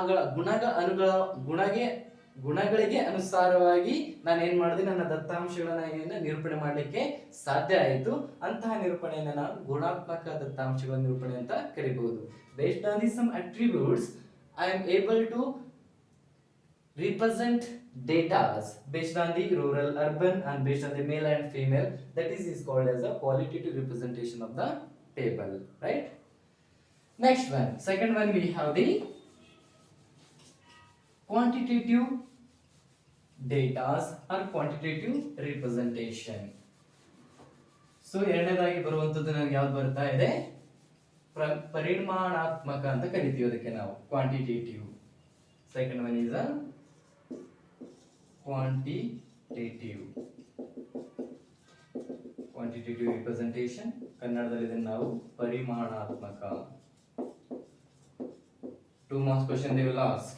ಗುಣಗಳಿಗೆ ಅನುಸಾರವಾಗಿ ನಾನು ಏನ್ ಮಾಡಿದೆ, ನನ್ನ ದತ್ತಾಂಶಗಳನ್ನ ನಿರೂಪಣೆ ಮಾಡಲಿಕ್ಕೆ ಸಾಧ್ಯ ಆಯಿತು. ಅಂತಹ ನಿರೂಪಣೆಯನ್ನು ನಾವು ಗುಣಾತ್ಮಕ ದತ್ತಾಂಶಗಳ ನಿರೂಪಣೆ ಅಂತ ಕರೀಬಹುದು. Based on the some attributes I am able to represent datas based on the rural, urban and based on the male and female. That is called as a qualitative representation of the table, right? Next one, second one, we have the quantitative datas or quantitative representation. So ಎರಡನೇದಾಗಿ ಬರುವಂತದ್ದು ನನಗೆ ಯಾವ್ದು ಬರ್ತಾ ಇದೆ? ಪರಿಮಾಣಾತ್ಮಕ ಅಂತ ಕರಿತೀವಿ ಅದಕ್ಕೆ ನಾವು, quantitative. Second one is a quantitative. Quantitative representation, ಕನ್ನಡದಲ್ಲಿ ಇದನ್ನು ನಾವು ಪರಿಮಾಣಾತ್ಮಕ. 2 marks question they will ask.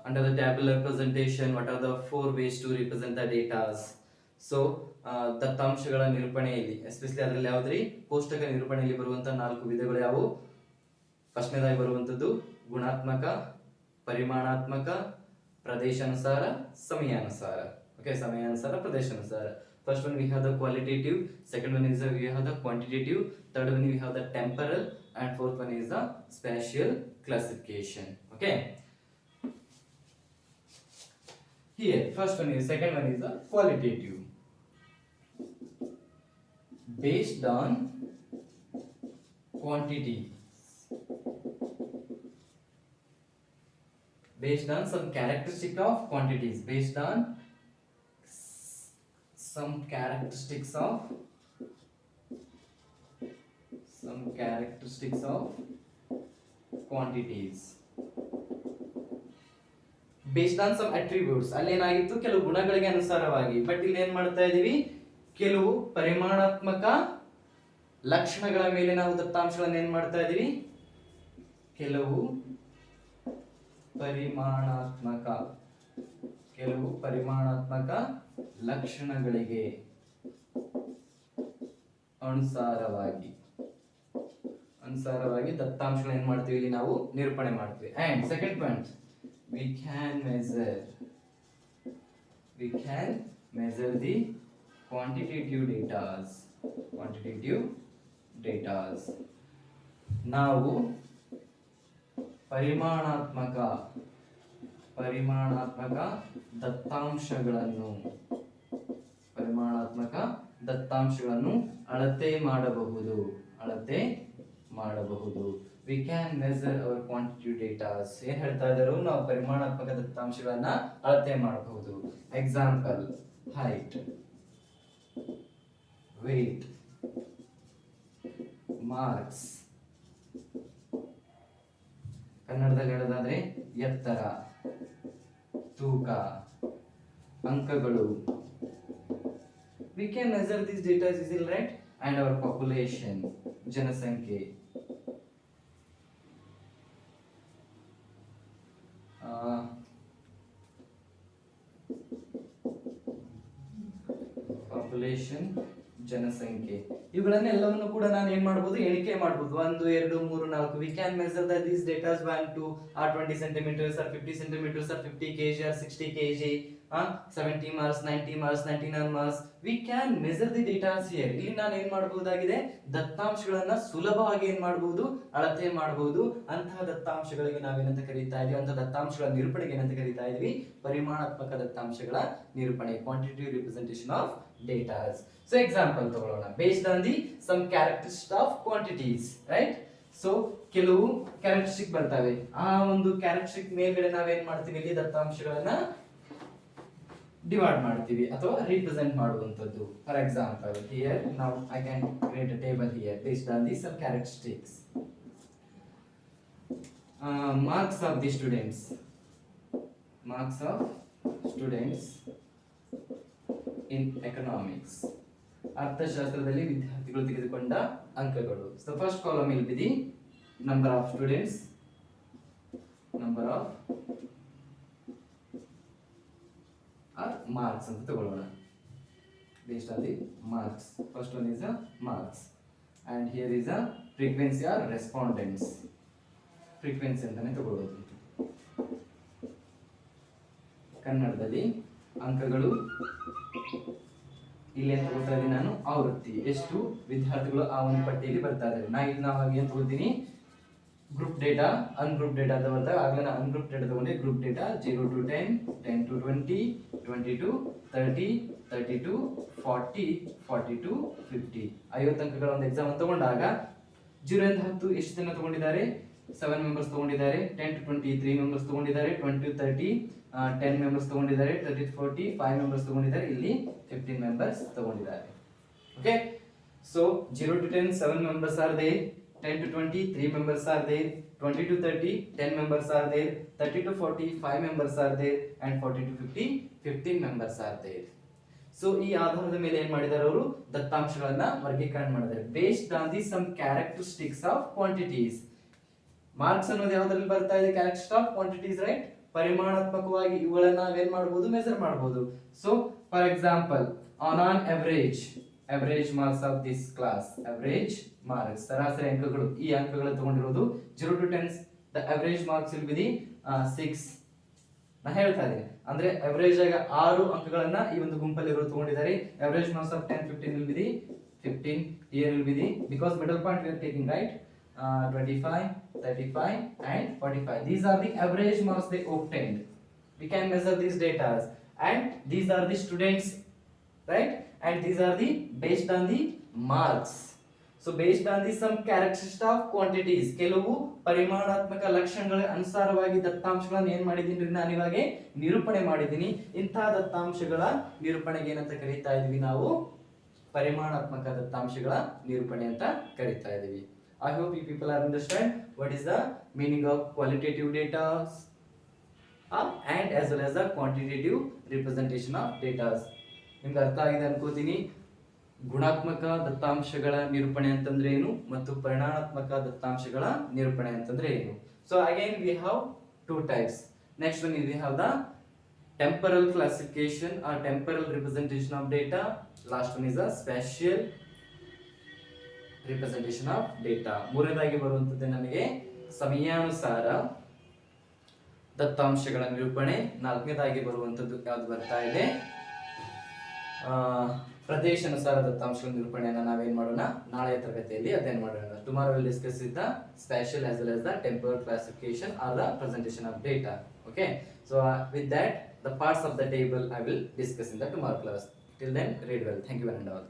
Under the tabular representation, what are the 4 ways to represent the data? So ದತ್ತಾಂಶಗಳ ನಿರೂಪಣೆಯಲ್ಲಿ ಎಸ್ಪೆಷಲಿ ಅದರಲ್ಲಿ ಯಾವ್ದ್ರಿ ಕೋಷ್ಟಕ ನಿರೂಪಣೆಯಲ್ಲಿ ಬರುವಂತ 4 ವಿಧಗಳು ಯಾವುವು? ಫಸ್ಟ್ನೇದಾಗಿ ಬರುವಂತದ್ದು ಗುಣಾತ್ಮಕ, ಪರಿಮಾಣಾತ್ಮಕ, ಪ್ರದೇಶಾನುಸಾರ, ಸಮಯಾನುಸಾರ. Okay, ಸಮಯಾನುಸಾರ, ಪ್ರದೇಶಾನುಸಾರ. First one we have the qualitative, second one is we have the quantitative, third one we have the temporal, and fourth one is the spatial classification. Okay, here first one is, second one is the qualitative. Based on quantity, based on some characteristic of quantities, based on some characteristics of quantities, based on some attributes. ಅಲ್ಲಿ ಏನಾಗಿತ್ತು, ಕೆಲವು ಗುಣಗಳಿಗೆ ಅನುಸಾರವಾಗಿ. But ಇಲ್ಲಿ ಏನ್ ಮಾಡ್ತಾ ಇದೀವಿ, ಕೆಲವು ಪರಿಮಾಣಾತ್ಮಕ ಲಕ್ಷಣಗಳ ಮೇಲೆ ನಾವು ದತ್ತಾಂಶಗಳನ್ನು ಏನ್ ಮಾಡ್ತಾ ಇದೀವಿ, ಕೆಲವು ಪರಿಮಾಣಾತ್ಮಕ ಲಕ್ಷಣಗಳಿಗೆ ಅನುಸಾರವಾಗಿ ದತ್ತಾಂಶಗಳನ್ನು ಏನ್ ಮಾಡ್ತೀವಿ, ಇಲ್ಲಿ ನಾವು ನಿರೂಪಣೆ ಮಾಡ್ತೀವಿ. And second point, we can measure the quantitative data. ನಾವು ಪರಿಮಾಣಾತ್ಮಕ ದತ್ತಾಂಶಗಳನ್ನು ಅಳತೆ ಮಾಡಬಹುದು. We can measure our quantitative data. ಏನ್ ಹೇಳ್ತಾ ಇದ್ದಾರೆ, ನಾವು ಪರಿಮಾಣಾತ್ಮಕ ದತ್ತಾಂಶಗಳನ್ನ ಅಳತೆ ಮಾಡಬಹುದು. Example, height, weight, marks. ಕನ್ನಡದಲ್ಲಿ ಹೇಳೋದಾದ್ರೆ ಎತ್ತರ, ತೂಕ, ಅಂಕಗಳು. We can measure these data easily, right? And our population, ಜನಸಂಖ್ಯೆ. ಜನಸಂಖ್ಯೆ, ಇವುಗಳನ್ನೆಲ್ಲವನ್ನು ಕೂಡ ನಾನು ಏನ್ ಮಾಡಬಹುದು, ಎಣಿಕೆ ಮಾಡಬಹುದು. 1 2 3 4. We can measure that these data 1 2 are 20 centimeters or 50 centimeters or 50 kg or 60 kg, 70 marks, 90 marks, 99 marks. We can measure the data here. ಇಲ್ಲಿ ನಾನು ಏನ್ ಮಾಡಬಹುದಾಗಿದೆ, ದತ್ತಾಂಶಗಳನ್ನ ಸುಲಭವಾಗಿ ಏನ್ ಮಾಡಬಹುದು, ಅಳತೆ ಮಾಡಬಹುದು. ಅಂತಹ ದತ್ತಾಂಶಗಳಿಗೆ ನಾವೇನಂತ ಕರೀತಾ ಇದೀವಿ, ಅಂತಹ ದತ್ತಾಂಶಗಳ ನಿರೂಪಣೆಗೆ ಏನಂತ ಕರೀತಾ ಇದೀವಿ, ಪರಿಮಾಣಾತ್ಮಕ ದತ್ತಾಂಶಗಳ ನಿರೂಪಣೆ, quantitative representation of datas. So example ತಗೊಳ್ಳೋಣ, based on the some characteristics of quantities, right? So ಕೆಲವು ಕ್ಯಾರೆಕ್ಟರಿಸ್ಟಿಕ್ ಬರ್ತವೆ, ಆ ಒಂದು ಕ್ಯಾರೆಕ್ಟರಿಸ್ಟಿಕ್ ಮೇಲ್ಗಡೆ ನಾವೇನ್ ಮಾಡ್ತೀವಿ, ಇಲ್ಲಿ ದತ್ತಾಂಶಗಳನ್ನ ಡಿವೈಡ್ ಮಾಡ್ತೀವಿ ಅಥವಾ ರಿಪ್ರೆಸೆಂಟ್ ಮಾಡುವಂತದ್ದು. ಫಾರ್ ಎಕ್ಸಾಂಪಲ್, ಹಿಯರ್ ನಾವು I can create a table here based on the some characteristics. Marks of the students in economics. ಅರ್ಥಶಾಸ್ತ್ರದಲ್ಲಿ ವಿದ್ಯಾರ್ಥಿಗಳು ತೆಗೆದುಕೊಂಡ ಅಂಕಗಳು. So first column will be the number of students, marks ಅಂತ ತಗೊಳ್ಳೋಣ. Based on the marks, first one is a marks, and here is a frequency or respondents. frequency ಅಂತಾನೆ ತಗೊಳ್ಳೋದು. ಕನ್ನಡದಲ್ಲಿ ಅಂಕಗಳು, ಇಲ್ಲಿ ಅಂತ ತಗೊಳ್ತಾ ಇದ್ದೀನಿ ನಾನು, ಆವೃತ್ತಿ, ಎಷ್ಟು ವಿದ್ಯಾರ್ಥಿಗಳು ಆ ಒಂದು ಪಟ್ಟಿಯಲ್ಲಿ ಬರ್ತಾ ಇದ್ದಾರೆ. ನಾವು ಏನ್ ತಗೊಳ್ತೀನಿ, ಗ್ರೂಪ್ ಡೇಟಾ, ಅನ್ಗ್ರೂಪ್ ಡೇಟಾ ಅಂತ ಬರ್ತಾರೆ. ಆಗಲೇ ನಾನು ಅನ್ಗ್ರೂಪ್ ಡೇಟಾ ತಗೊಂಡೆ. Group data 0 to 10, 10 to 20, 20 to 30, 30 to 40, 40 to 50. 50 ಅಂಕಗಳ ಒಂದು ಎಕ್ಸಾಮ್ ತಗೊಂಡಾಗ 0 ಇಂದ 10 ಎಷ್ಟು ಜನ ತಗೊಂಡಿದ್ದಾರೆ, 7 ಮೆಂಬರ್ಸ್ ತಗೊಂಡಿದ್ದಾರೆ. 10 to 20 3 ಮೆಂಬರ್ಸ್ ತಗೊಂಡಿದ್ದಾರೆ. 20 to 30 10 ಮೆಂಬರ್ಸ್ ತಗೊಂಡಿದ್ದಾರೆ. 30 to 40 5 ಮೆಂಬರ್ಸ್ ತಗೊಂಡಿದ್ದಾರೆ. ಇಲ್ಲಿ 15 ಮೆಂಬರ್ಸ್ ತಗೊಂಡಿದ್ದಾರೆ. Okay, so 0 to 10 7 members are there, 10 to 20, 3 members are there. 20 to 30, 10 members are there. 30 to 40, 5 members are there. And 40 to 50, 15 members are there. So ಈ ಆಧಾರದ ಮೇಲೆ ಏನ್ ಮಾಡಿದಾರೆ ಅವರು ದತ್ತಾಂಶಗಳನ್ನ ವರ್ಗೀಕರಣ ಮಾಡಿದ್ದಾರೆ based on the some characteristics of quantities. Marks ಅನ್ನೋದು ಯಾವ್ದ್ರಲ್ಲಿ ಬರ್ತಾ ಇದೆ? Characteristics of quantities, right? ಪರಿಮಾಣಾತ್ಮಕವಾಗಿ ಇವುಗಳನ್ನ ನಾವೇನ್ ಮಾಡಬಹುದು? ಮೆಜರ್ ಮಾಡಬಹುದು. So for example, on average marks of this class, average marks, ಸರಾಸರಿ ಅಂಕಗಳು, ಈ ಅಂಕಗಳು ತಗೊಂಡಿರೋದು 0 to 10, the average marks will be the 6. ನಾ ಹೇಳ್ತಾ ಇದ್ದೀನಿ ಅಂದ್ರೆ average ಆಗಿ 6 ಅಂಕಗಳನ್ನ ಈ ಒಂದು ಗುಂಪಲ್ಲಿ ಇರೋ ತಗೊಂಡಿದ್ದಾರೆ. average marks of 10, 15 will be the 15. Here will be the, because middle point we are taking, right? 25, 35 and 45. These are the average marks they obtained. We can measure these data, and these are the students, right? And these are the based on the marks. So based on the some characteristics of quantities, ಕೆಲವು ಪರಿಮಾಣಾತ್ಮಕ ಲಕ್ಷಣಗಳ ಅನುಸಾರವಾಗಿ ದತ್ತಾಂಶಗಳನ್ನು ಏನ್ ಮಾಡಿದೀನಿ ನಾನು ಇವಾಗ ನಿರೂಪಣೆ ಮಾಡಿದ್ದೀನಿ. ಇಂತಹ ದತ್ತಾಂಶಗಳ ನಿರೂಪಣೆಗೆ ಏನಂತ ಕರೀತಾ ಇದೀವಿ ನಾವು? ಪರಿಮಾಣಾತ್ಮಕ ದತ್ತಾಂಶಗಳ ನಿರೂಪಣೆ ಅಂತ ಕರೀತಾ ಇದೀವಿ. I hope you people are understand what is the meaning of qualitative data and as well as the quantitative representation of data. ನಿಮ್ಗೆ ಅರ್ಥ ಆಗಿದೆ ಅನ್ಕೋತೀನಿ. ಗುಣಾತ್ಮಕ ದತ್ತಾಂಶಗಳ ನಿರೂಪಣೆ ಅಂತಂದ್ರೆ ಏನು ಮತ್ತು ಪರಿಮಾಣಾತ್ಮಕ ದತ್ತಾಂಶಗಳ ನಿರೂಪಣೆ ಅಂತಂದ್ರೆ ಏನು? So again we have two types. Next one is we have the temporal classification or temporal representation of data. Last one is the spatial representation of data. ಮೂರನೇದಾಗಿ ಬರುವಂತದ್ದು ನಮಗೆ ಸಮಯಾನುಸಾರ ದತ್ತಾಂಶಗಳ ನಿರೂಪಣೆ. ನಾಲ್ಕನೇದಾಗಿ ಬರುವಂತದ್ದು ಯಾವ್ದು ಬರ್ತಾ ಇದೆ? ಪ್ರದೇಶಾನುಸಾರ ದತ್ತಾಂಶಗಳ ನಿರೂಪಣೆಯನ್ನು ನಾವೇನ್ ಮಾಡೋಣ? ನಾಳೆಯ ತರಗತಿಯಲ್ಲಿ ಅಧ್ಯಯನ ಮಾಡೋಣ. Tomorrow we'll discuss with the spatial as well as the temporal classification or the presentation of data. Okay, so with that the parts of the table I will discuss in the tomorrow class. Till then, read well. Thank you and all.